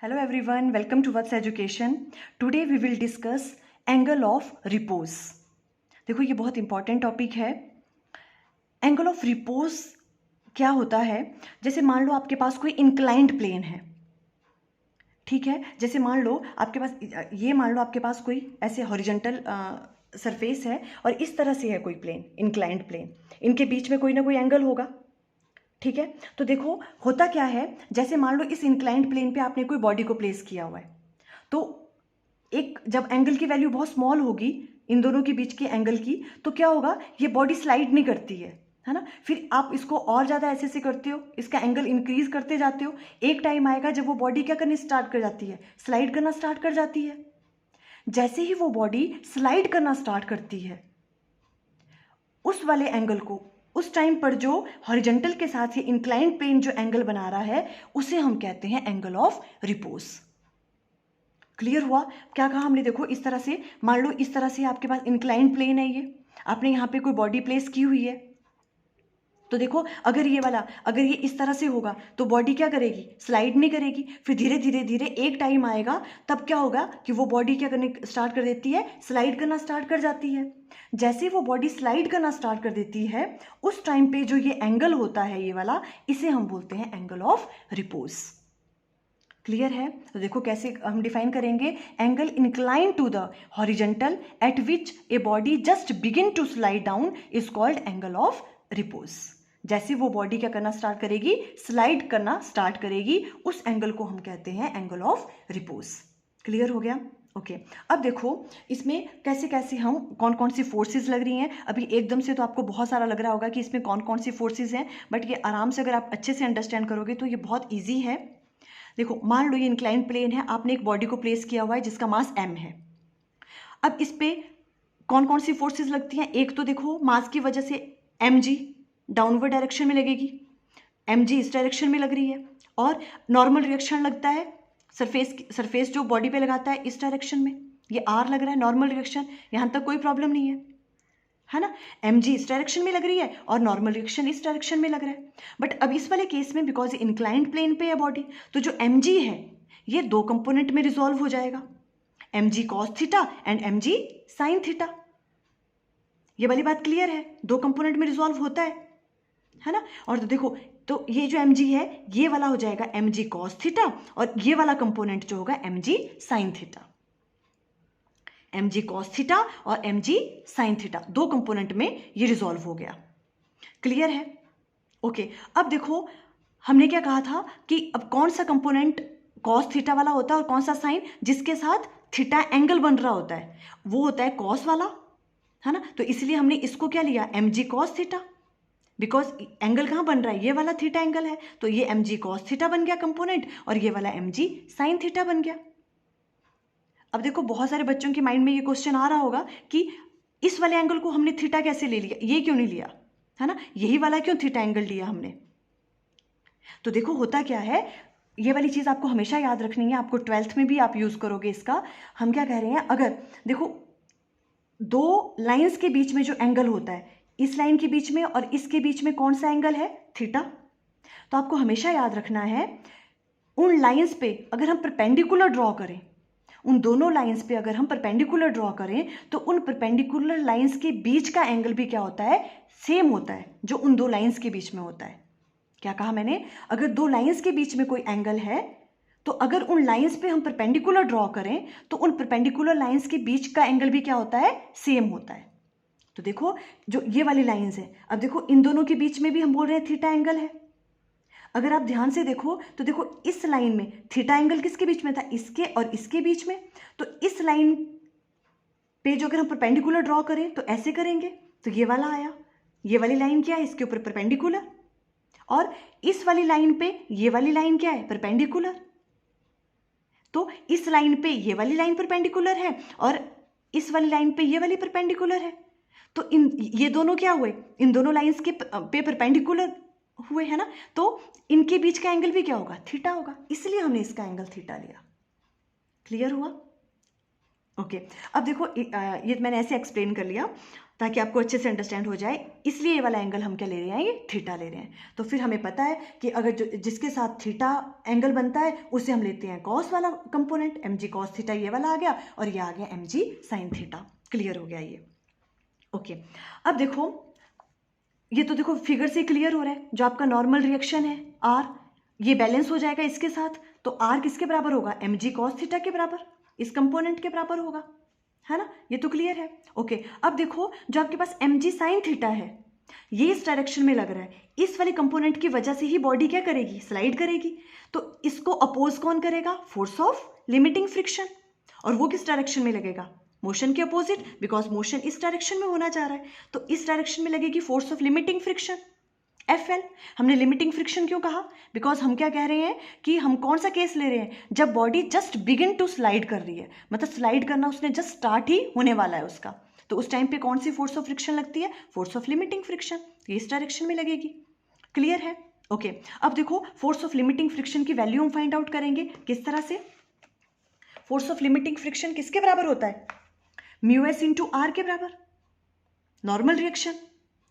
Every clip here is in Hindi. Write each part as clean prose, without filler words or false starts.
Hello everyone, welcome to What's Education. Today we will discuss angle of repose. देखो ये बहुत इंपॉर्टेंट टॉपिक है. एंगल ऑफ रिपोज क्या होता है? जैसे मान लो आपके पास कोई इंक्लाइंड प्लेन है, ठीक है. जैसे मान लो आपके पास कोई ऐसे हॉरिजॉन्टल सरफेस है और इस तरह से है कोई प्लेन, इंक्लाइंड प्लेन. इनके बीच में कोई ना कोई एंगल होगा, ठीक है. तो देखो होता क्या है, जैसे मान लो इस इंक्लाइंड प्लेन पे आपने कोई बॉडी को प्लेस किया हुआ है, तो एक जब एंगल की वैल्यू बहुत स्मॉल होगी इन दोनों के बीच के एंगल की, तो क्या होगा, ये बॉडी स्लाइड नहीं करती है ना. फिर आप इसको और ज़्यादा ऐसे करते हो, इसका एंगल इंक्रीज करते जाते हो. एक टाइम आएगा जब वो बॉडी क्या करनी स्टार्ट कर जाती है, स्लाइड करना स्टार्ट कर जाती है. जैसे ही वो बॉडी स्लाइड करना स्टार्ट करती है, उस वाले एंगल को, उस टाइम पर जो हॉरिजॉन्टल के साथ ये इंक्लाइंड प्लेन जो एंगल बना रहा है, उसे हम कहते हैं एंगल ऑफ रिपोज. क्लियर हुआ? क्या कहा हमने? देखो इस तरह से, मान लो इस तरह से आपके पास इंक्लाइंड प्लेन है, ये आपने यहाँ पे कोई बॉडी प्लेस की हुई है. तो देखो अगर ये इस तरह से होगा तो बॉडी क्या करेगी, स्लाइड नहीं करेगी. फिर धीरे धीरे धीरे एक टाइम आएगा तब क्या होगा कि वो बॉडी क्या करने स्टार्ट कर देती है, स्लाइड करना स्टार्ट कर जाती है. जैसे वो बॉडी स्लाइड करना स्टार्ट कर देती है, उस टाइम पे जो ये एंगल होता है ये वाला, इसे हम बोलते हैं एंगल ऑफ रिपोज. क्लियर है? तो देखो कैसे हम डिफाइन करेंगे. Angle incline to the horizontal at which a body just begin to slide down is called angle of repose. जैसे वो बॉडी क्या करना स्टार्ट करेगी, स्लाइड करना स्टार्ट करेगी, उस एंगल को हम कहते हैं एंगल ऑफ रिपोज. क्लियर हो गया? ओके. अब देखो इसमें कैसे कैसे हम कौन कौन सी फोर्सेस लग रही हैं. अभी एकदम से तो आपको बहुत सारा लग रहा होगा कि इसमें कौन कौन सी फोर्सेस हैं, बट ये आराम से अगर आप अच्छे से अंडरस्टैंड करोगे तो ये बहुत ईजी है. देखो मान लो ये इंक्लाइंड प्लेन है, आपने एक बॉडी को प्लेस किया हुआ है जिसका मास m है. अब इस पे कौन कौन सी फोर्सेस लगती हैं? एक तो देखो मास की वजह से mg डाउनवर्ड डायरेक्शन में लगेगी, mg इस डायरेक्शन में लग रही है. और नॉर्मल रिएक्शन लगता है सरफेस जो बॉडी पे लगाता है इस डायरेक्शन में, ये r लग रहा है नॉर्मल रिएक्शन. यहाँ तक कोई प्रॉब्लम नहीं है ना. mg इस डायरेक्शन में लग रही है और नॉर्मल रिएक्शन इस डायरेक्शन में लग रहा है. बट अब इस वाले केस में बिकॉज इंक्लाइंड प्लेन पे है बॉडी, तो जो mg है ये दो कंपोनेंट में रिजॉल्व हो जाएगा, mg cos theta and mg sin theta. ये वाली बात क्लियर है? दो कंपोनेंट में रिजॉल्व होता है ना. और तो देखो, तो ये जो mg है ये वाला हो जाएगा mg cos थीटा, और ये वाला कंपोनेंट जो होगा mg sin theta. mg cos theta और mg sin थीटा, दो कंपोनेंट में ये रिजॉल्व हो गया. क्लियर है? ओके. अब देखो हमने क्या कहा था कि अब कौन सा कंपोनेंट cos थीटा वाला होता है और कौन सा साइन, जिसके साथ थीटा एंगल बन रहा होता है वो होता है cos वाला, है ना. तो इसलिए हमने इसको क्या लिया, mg cos theta, because angle कहाँ बन रहा है, ये वाला थीटा एंगल है, तो ये mg cos थीटा बन गया कंपोनेंट, और ये वाला mg sin थीटा बन गया. अब देखो बहुत सारे बच्चों के माइंड में ये क्वेश्चन आ रहा होगा कि इस वाले एंगल को हमने थीटा कैसे ले लिया, ये क्यों नहीं लिया, है ना, यही वाला क्यों थीटा एंगल लिया हमने. तो देखो होता क्या है, ये वाली चीज़ आपको हमेशा याद रखनी है, आपको 12th में भी आप यूज़ करोगे इसका. हम क्या कह रहे हैं, अगर देखो दो लाइंस के बीच में जो एंगल होता है, इस लाइन के बीच में और इसके बीच में कौन सा एंगल है, थीटा. तो आपको हमेशा याद रखना है, उन लाइंस पे अगर हम परपेंडिकुलर ड्रॉ करें, उन दोनों लाइंस पे अगर हम परपेंडिकुलर ड्रॉ करें, तो उन परपेंडिकुलर लाइंस के बीच का एंगल भी क्या होता है, सेम होता है जो उन दो लाइंस के बीच में होता है. क्या कहा मैंने? अगर दो लाइंस के बीच में कोई एंगल है, तो अगर उन लाइंस पे हम परपेंडिकुलर ड्रॉ करें, तो उन परपेंडिकुलर लाइंस के बीच का एंगल भी क्या होता है, सेम होता है. तो देखो जो ये वाली लाइंस है, अब देखो इन दोनों के बीच में भी हम बोल रहे हैं थीटा एंगल है. अगर आप ध्यान से देखो तो देखो इस लाइन में थीटा एंगल किसके बीच में था, इसके और इसके बीच में. तो इस लाइन पे जो अगर हम परपेंडिकुलर ड्रॉ करें तो ऐसे करेंगे, तो ये वाला आया, ये वाली लाइन क्या है, इसके ऊपर परपेंडिकुलर, और इस वाली लाइन पे ये वाली लाइन क्या है, परपेंडिकुलर. तो इस लाइन पे ये वाली लाइन परपेंडिकुलर है और इस वाली लाइन पे ये वाली परपेंडिकुलर है. तो ये दोनों क्या हुए, इन दोनों लाइंस के पे परपेंडिकुलर हुए, है ना. तो इनके बीच का एंगल भी क्या होगा, थीटा होगा, इसलिए हमने इसका एंगल थीटा लिया. क्लियर हुआ? ओके अब देखो ये मैंने ऐसे एक्सप्लेन कर लिया ताकि आपको अच्छे से अंडरस्टैंड हो जाए। इसलिए ये वाला एंगल हम क्या ले रहे हैं, ये थीटा ले रहे हैं। तो फिर हमें पता है कि अगर जिसके साथ थीटा एंगल बनता है उसे हम लेते हैं कॉस वाला कंपोनेंट, एम जी कॉस थीटा ये वाला आ गया, और ये आ गया एम जी साइन थीटा। क्लियर हो गया ये। ओके अब देखो ये तो देखो फिगर से क्लियर हो रहा है, जो आपका नॉर्मल रिएक्शन है आर, ये बैलेंस हो जाएगा इसके साथ, तो आर किसके बराबर होगा, एम जी कॉस थीटा के बराबर, इस कंपोनेंट के बराबर होगा, है ना। ये तो क्लियर है। ओके अब देखो जो आपके पास एम जी साइन थीटा है ये इस डायरेक्शन में लग रहा है, इस वाले कंपोनेंट की वजह से ही बॉडी क्या करेगी, स्लाइड करेगी। तो इसको अपोज कौन करेगा, फोर्स ऑफ लिमिटिंग फ्रिक्शन, और वो किस डायरेक्शन में लगेगा, मोशन के अपोजिट, बिकॉज मोशन इस डायरेक्शन में होना चाह रहा है, तो इस डायरेक्शन में लगेगी force of limiting friction F L. हमने लिमिटिंग फ्रिक्शन क्यों कहा, बिकॉज हम क्या कह रहे हैं कि हम कौन सा केस ले रहे हैं, जब body just begin to slide कर रही है, मतलब स्लाइड करना उसने जस्ट स्टार्ट ही होने वाला है उसका, तो उस टाइम पे कौन सी फोर्स ऑफ फ्रिक्शन लगती है, फोर्स ऑफ लिमिटिंग फ्रिक्शन, ये इस डायरेक्शन में लगेगी। क्लियर है। ओके अब देखो फोर्स ऑफ लिमिटिंग फ्रिक्शन की वैल्यू हम फाइंड आउट करेंगे किस तरह से। फोर्स ऑफ लिमिटिंग फ्रिक्शन किसके बराबर होता है, म्यू एस इंटू आर के बराबर, नॉर्मल रिएक्शन,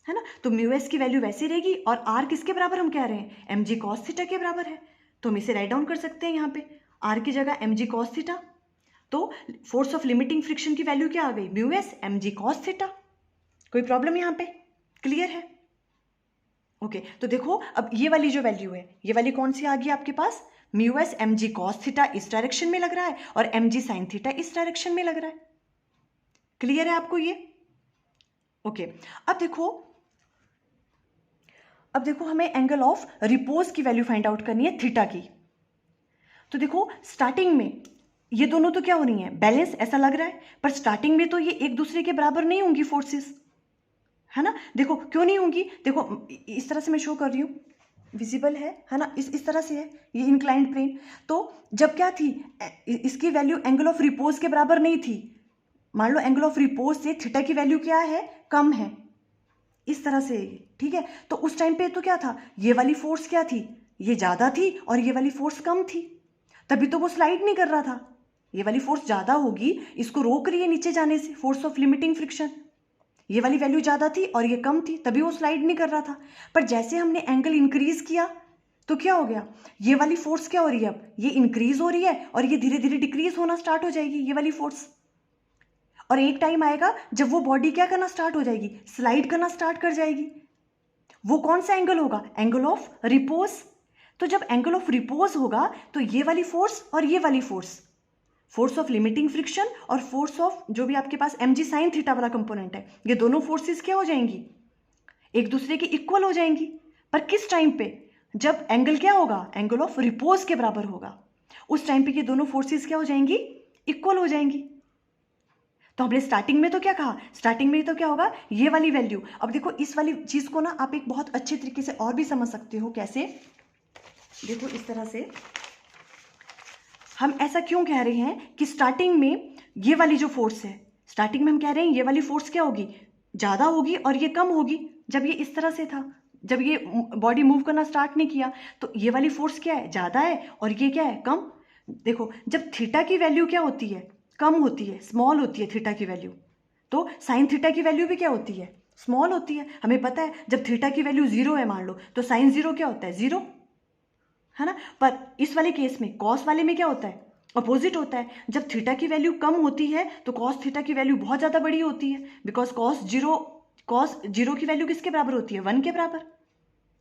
है ना। तो म्यू एस की वैल्यू वैसी रहेगी, और आर किसके बराबर हम कह रहे हैं, एम जी कॉस थीटा के बराबर है, तो हम इसे राइट डाउन कर सकते हैं यहाँ पे, आर की जगह एम जी कॉस थीटा। तो फोर्स ऑफ लिमिटिंग फ्रिक्शन की वैल्यू क्या आ गई, mu S M G cos theta. कोई प्रॉब्लम यहाँ पे, क्लियर है। ओके तो देखो अब ये वाली जो वैल्यू है, ये वाली कौन सी आ गई आपके पास, mu S M G cos theta इस डायरेक्शन में लग रहा है, और एम जी साइन थीटा इस डायरेक्शन में लग रहा है। क्लियर है आपको ये। ओके अब देखो हमें एंगल ऑफ रिपोज की वैल्यू फाइंड आउट करनी है थीटा की। तो देखो स्टार्टिंग में ये दोनों तो क्या हो रही हैं, बैलेंस ऐसा लग रहा है, पर स्टार्टिंग में तो ये एक दूसरे के बराबर नहीं होंगी फोर्सेस, है ना। देखो क्यों नहीं होंगी, देखो इस तरह से मैं शो कर रही हूँ, विजिबल है ना, इस तरह से है ये इंक्लाइंड प्लेन। तो जब क्या थी, इसकी वैल्यू एंगल ऑफ रिपोज के बराबर नहीं थी, मान लो एंगल ऑफ रिपोज से थीटा की वैल्यू क्या है, कम है, इस तरह से, ठीक है। तो उस टाइम पे तो क्या था, ये वाली फोर्स क्या थी, ये ज़्यादा थी, और ये वाली फोर्स कम थी, तभी तो वो स्लाइड नहीं कर रहा था। ये वाली फोर्स ज़्यादा होगी, इसको रोक रही है नीचे जाने से, फोर्स ऑफ लिमिटिंग फ्रिक्शन, ये वाली वैल्यू ज़्यादा थी और ये कम थी, तभी वो स्लाइड नहीं कर रहा था। पर जैसे हमने एंगल इंक्रीज किया तो क्या हो गया, ये वाली फोर्स क्या हो रही है, अब ये इंक्रीज हो रही है, और ये धीरे धीरे डिक्रीज होना स्टार्ट हो जाएगी ये वाली फोर्स, और एक टाइम आएगा जब वो बॉडी क्या करना स्टार्ट हो जाएगी, स्लाइड करना स्टार्ट कर जाएगी। वो कौन सा एंगल होगा, एंगल ऑफ रिपोज। तो जब एंगल ऑफ रिपोज होगा तो ये वाली फोर्स और ये वाली force, force of limiting friction और फोर्स ऑफ जो भी आपके पास एम जी साइन थीटा वाला कंपोनेंट है, ये दोनों फोर्सेस क्या हो जाएंगी, एक दूसरे के इक्वल हो जाएंगी। पर किस टाइम पे, जब एंगल क्या होगा, एंगल ऑफ रिपोज के बराबर होगा, उस टाइम पे ये दोनों फोर्सेस क्या हो जाएंगी, इक्वल हो जाएंगी। तो हमने स्टार्टिंग में तो क्या कहा, स्टार्टिंग में तो क्या होगा, ये वाली वैल्यू। अब देखो इस वाली चीज को ना आप एक बहुत अच्छे तरीके से और भी समझ सकते हो, कैसे, देखो इस तरह से, हम ऐसा क्यों कह रहे हैं कि स्टार्टिंग में ये वाली जो फोर्स है, स्टार्टिंग में हम कह रहे हैं ये वाली फोर्स क्या होगी, ज़्यादा होगी, और ये कम होगी। जब ये इस तरह से था, जब ये बॉडी मूव करना स्टार्ट नहीं किया, तो ये वाली फोर्स क्या है, ज़्यादा है, और ये क्या है, कम। देखो जब थीटा की वैल्यू क्या होती है, कम होती है, स्मॉल होती है थीटा की वैल्यू, तो साइन थीटा की वैल्यू भी क्या होती है, स्मॉल होती है। हमें पता है जब थीटा की वैल्यू 0 है मान लो, तो साइन 0 क्या होता है, 0, है ना। पर इस वाले केस में, कॉस वाले में क्या होता है, अपोजिट होता है। जब थीटा की वैल्यू कम होती है तो कॉस थीटा की वैल्यू बहुत ज़्यादा बड़ी होती है, बिकॉज कॉस जीरो की वैल्यू किसके बराबर होती है, 1 के बराबर,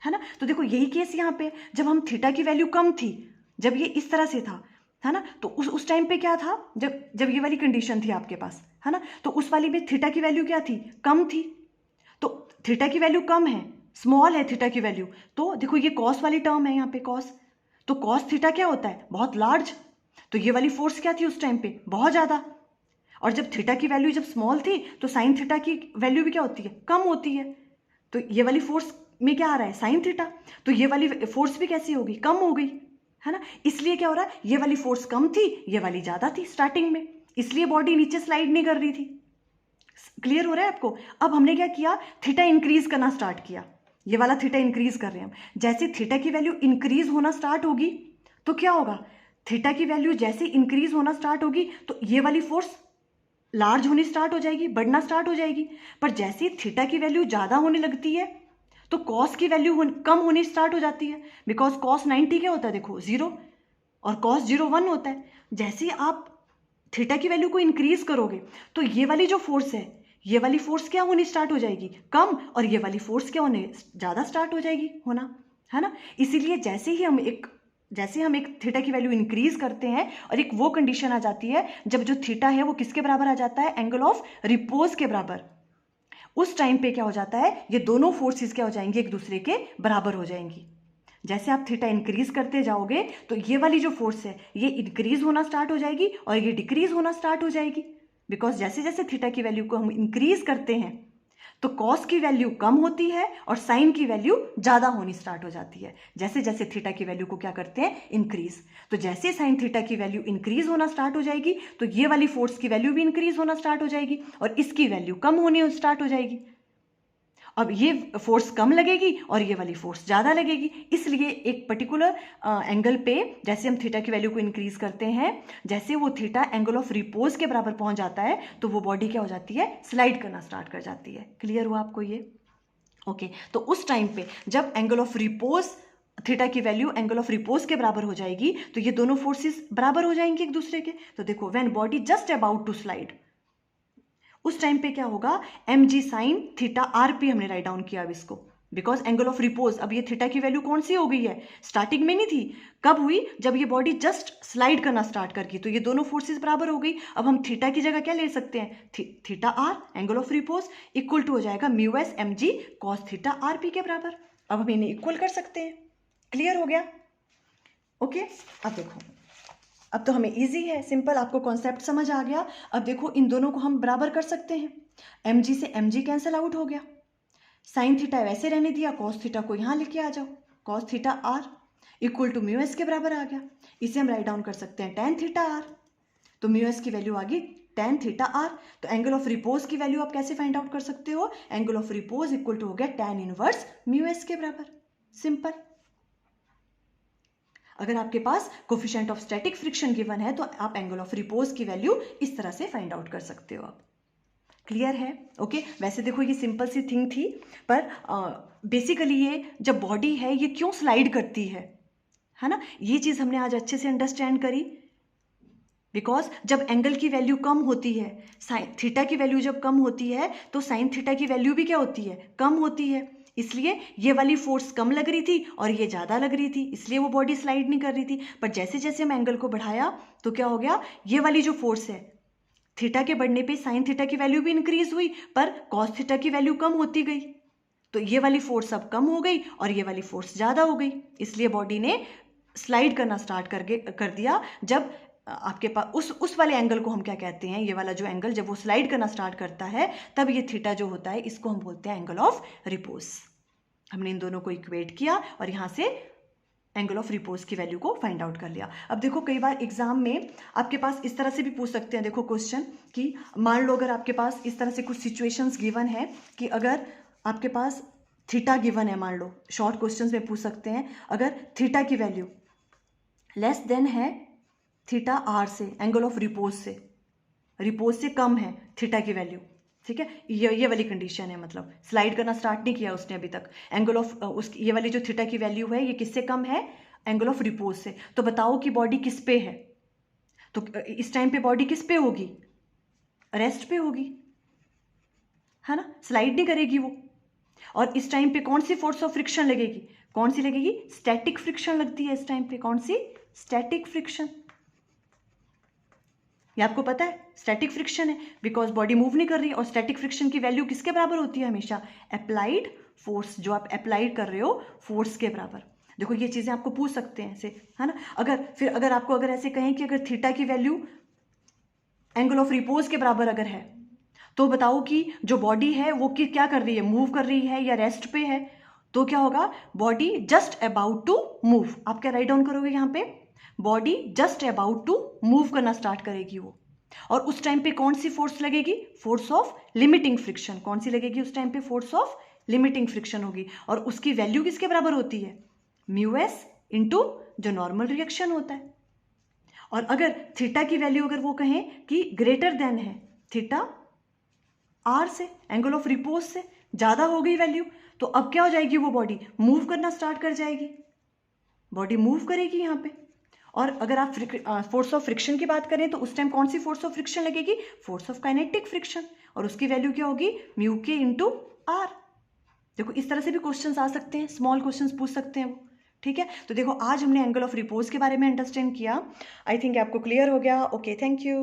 है ना। तो देखो यही केस यहाँ पे, जब हम थीटा की वैल्यू कम थी, जब ये इस तरह से था, है ना, तो उस टाइम पे क्या था, जब ये वाली कंडीशन थी आपके पास, है ना, तो उस वाली में थीटा की वैल्यू क्या थी, कम थी। तो थीटा की वैल्यू कम है, स्मॉल है थीटा की वैल्यू, तो देखो ये कॉस वाली टर्म है यहाँ पे, कॉस, तो कॉस थीटा क्या होता है, बहुत लार्ज। तो ये वाली फोर्स क्या थी उस टाइम पे, बहुत ज़्यादा। और जब थीटा की वैल्यू जब स्मॉल थी, तो साइन थीटा की वैल्यू भी क्या होती है, कम होती है। तो ये वाली फोर्स में क्या आ रहा है, साइन थीटा, तो ये वाली फोर्स भी कैसी होगी, कम हो गई, है ना। इसलिए क्या हो रहा है, ये वाली फोर्स कम थी, ये वाली ज़्यादा थी स्टार्टिंग में, इसलिए बॉडी नीचे स्लाइड नहीं कर रही थी। क्लियर हो रहा है आपको। अब हमने क्या किया, थीटा इंक्रीज करना स्टार्ट किया, ये वाला थीटा इंक्रीज कर रहे हैं हम। जैसे थीटा की वैल्यू इंक्रीज होना स्टार्ट होगी तो क्या होगा, थीटा की वैल्यू जैसे इंक्रीज होना स्टार्ट होगी तो ये वाली फोर्स लार्ज होनी स्टार्ट हो जाएगी, बढ़ना स्टार्ट हो जाएगी। पर जैसे ही थीटा की वैल्यू ज़्यादा होने लगती है तो कॉस की वैल्यू कम होनी स्टार्ट हो जाती है, बिकॉज कॉस 90 क्या होता है, देखो 0, और कॉस 0 1 होता है। जैसे ही आप थीटा की वैल्यू को इंक्रीज करोगे तो ये वाली जो फोर्स है, ये वाली फोर्स क्या होनी स्टार्ट हो जाएगी, कम, और ये वाली फोर्स क्या होने ज़्यादा स्टार्ट हो जाएगी होना, है ना। इसीलिए जैसे हम एक थीटा की वैल्यू इंक्रीज करते हैं और एक वो कंडीशन आ जाती है जब जो थीटा है वो किसके बराबर आ जाता है, एंगल ऑफ रिपोज के बराबर, उस टाइम पे क्या हो जाता है, ये दोनों फोर्सेस क्या हो जाएंगी, एक दूसरे के बराबर हो जाएंगी। जैसे आप थीटा इंक्रीज करते जाओगे तो ये वाली जो फोर्स है ये इंक्रीज होना स्टार्ट हो जाएगी और ये डिक्रीज होना स्टार्ट हो जाएगी, बिकॉज जैसे जैसे थीटा की वैल्यू को हम इंक्रीज करते हैं तो कॉस की वैल्यू कम होती है और साइन की वैल्यू ज़्यादा होनी स्टार्ट हो जाती है, जैसे जैसे थीटा की वैल्यू को क्या करते हैं, इंक्रीज। तो जैसे साइन थीटा की वैल्यू इंक्रीज होना स्टार्ट हो जाएगी तो ये वाली फोर्स की वैल्यू भी इंक्रीज होना स्टार्ट हो जाएगी और इसकी वैल्यू कम होनी स्टार्ट हो जाएगी। अब ये फोर्स कम लगेगी और ये वाली फोर्स ज़्यादा लगेगी, इसलिए एक पर्टिकुलर एंगल पे जैसे हम थीटा की वैल्यू को इंक्रीज करते हैं, जैसे वो थीटा एंगल ऑफ रिपोज के बराबर पहुंच जाता है तो वो बॉडी क्या हो जाती है, स्लाइड करना स्टार्ट कर जाती है। क्लियर हुआ आपको ये? ओके, तो उस टाइम पे जब एंगल ऑफ रिपोज, थीटा की वैल्यू एंगल ऑफ रिपोज के बराबर हो जाएगी तो ये दोनों फोर्सेस बराबर हो जाएंगे एक दूसरे के। तो देखो, when body just about to slide, उस टाइम पे क्या होगा, एम जी साइन थीटा आर पी हमने राइट डाउन किया अब इसको, बिकॉज एंगल ऑफ रिपोज, अब ये थीटा की वैल्यू कौन सी हो गई है, स्टार्टिंग में नहीं थी, कब हुई, जब ये बॉडी जस्ट स्लाइड करना स्टार्ट कर गई तो ये दोनों फोर्सेस बराबर हो गई। अब हम थीटा की जगह क्या ले सकते हैं, theta R angle of repose equal to हो जाएगा mu S M G cos theta R P के बराबर। अब हम इन्हें इक्वल कर सकते हैं। क्लियर हो गया? ओके, अब देखो, अब तो हमें इजी है, सिंपल, आपको कॉन्सेप्ट समझ आ गया। अब देखो, इन दोनों को हम बराबर कर सकते हैं, एम जी से एम जी कैंसिल आउट हो गया, साइन थीटा वैसे रहने दिया, कॉस थीटा को यहाँ लेके आ जाओ, cos theta R equal to mu S के बराबर आ गया। इसे हम राइट डाउन कर सकते हैं टेन थीटा आर, तो म्यू एस की वैल्यू आ गई टेन थीटा आर। तो एंगल ऑफ रिपोज की वैल्यू आप कैसे फाइंड आउट कर सकते हो, angle of repose equal to हो गया टेन इनवर्स म्यू एस के बराबर, सिंपल। अगर आपके पास coefficient of static friction given है तो आप एंगल ऑफ रिपोज की वैल्यू इस तरह से फाइंड आउट कर सकते हो आप। क्लियर है? ओके, वैसे देखो ये सिंपल सी थिंग थी, पर बेसिकली ये जब बॉडी है ये क्यों स्लाइड करती है ना, ये चीज़ हमने आज अच्छे से अंडरस्टैंड करी। बिकॉज जब एंगल की वैल्यू कम होती है, साइन थीटा की वैल्यू जब कम होती है तो साइन थीटा की वैल्यू भी क्या होती है, कम होती है। इसलिए ये वाली फोर्स कम लग रही थी और ये ज़्यादा लग रही थी, इसलिए वो बॉडी स्लाइड नहीं कर रही थी। पर जैसे जैसे हम एंगल को बढ़ाया तो क्या हो गया, ये वाली जो फोर्स है, थीटा के बढ़ने पे साइन थीटा की वैल्यू भी इंक्रीज हुई पर कॉस थीटा की वैल्यू कम होती गई, तो ये वाली फोर्स अब कम हो गई और ये वाली फोर्स ज़्यादा हो गई, इसलिए बॉडी ने स्लाइड करना स्टार्ट कर दिया। जब आपके पास उस वाले एंगल को हम क्या कहते हैं, ये वाला जो एंगल जब वो स्लाइड करना स्टार्ट करता है तब ये थीटा जो होता है इसको हम बोलते हैं एंगल ऑफ रिपोज। हमने इन दोनों को इक्वेट किया और यहाँ से एंगल ऑफ रिपोज की वैल्यू को फाइंड आउट कर लिया। अब देखो, कई बार एग्जाम में आपके पास इस तरह से भी पूछ सकते हैं, देखो क्वेश्चन, कि मान लो अगर आपके पास इस तरह से कुछ सिचुएशंस गिवन है कि अगर आपके पास थीटा गिवन है, मान लो शॉर्ट क्वेश्चंस में पूछ सकते हैं, अगर थीटा की वैल्यू लेस देन है थीटा आर से, एंगल ऑफ रिपोज से कम है थीटा की वैल्यू, ठीक है, ये वाली कंडीशन है, मतलब स्लाइड करना स्टार्ट नहीं किया उसने अभी तक, एंगल ऑफ ये वाली जो थीटा की वैल्यू है ये किससे कम है, एंगल ऑफ रिपोज से। तो बताओ कि बॉडी किस पे है, तो इस टाइम पे बॉडी किस पे होगी, रेस्ट पे होगी, है ना, स्लाइड नहीं करेगी वो। और इस टाइम पे कौन सी फोर्स ऑफ फ्रिक्शन लगेगी, कौन सी लगेगी, स्टैटिक फ्रिक्शन लगती है इस टाइम पे, कौन सी, स्टैटिक फ्रिक्शन। ये आपको पता है स्टैटिक फ्रिक्शन है, बिकॉज बॉडी मूव नहीं कर रही, और स्टैटिक फ्रिक्शन की वैल्यू किसके बराबर होती है हमेशा, अप्लाइड फोर्स, जो आप अप्लाइड कर रहे हो फोर्स के बराबर। देखो ये चीज़ें आपको पूछ सकते हैं ऐसे, है ना। अगर आपको ऐसे कहें कि अगर थीटा की वैल्यू एंगल ऑफ रिपोज के बराबर अगर है तो बताओ कि जो बॉडी है वो क्या कर रही है, मूव कर रही है या रेस्ट पे है, तो क्या होगा, body just about to move. आप क्या राइट डाउन करोगे यहाँ पे, body just about to move करना स्टार्ट करेगी वो, और उस टाइम पे कौन सी फोर्स लगेगी, फोर्स ऑफ लिमिटिंग फ्रिक्शन। कौन सी लगेगी उस टाइम पे, फोर्स ऑफ लिमिटिंग फ्रिक्शन होगी, और उसकी वैल्यू किसके बराबर होती है, म्यू एस इंटू जो नॉर्मल रिएक्शन होता है। और अगर थीटा की वैल्यू अगर वो कहें कि ग्रेटर देन है थीटा आर से, एंगल ऑफ रिपोज से ज़्यादा हो गई वैल्यू, तो अब क्या हो जाएगी, वो बॉडी मूव करना स्टार्ट कर जाएगी, बॉडी मूव करेगी यहाँ पे। और अगर आप फोर्स ऑफ फ्रिक्शन की बात करें तो उस टाइम कौन सी फोर्स ऑफ फ्रिक्शन लगेगी, फोर्स ऑफ काइनेटिक फ्रिक्शन, और उसकी वैल्यू क्या होगी, म्यू के इंटू आर। देखो इस तरह से भी क्वेश्चंस आ सकते हैं, स्मॉल क्वेश्चंस पूछ सकते हैं वो, ठीक है। तो देखो आज हमने एंगल ऑफ रिपोज के बारे में अंडरस्टैंड किया, आई थिंक आपको क्लियर हो गया। Okay, thank you.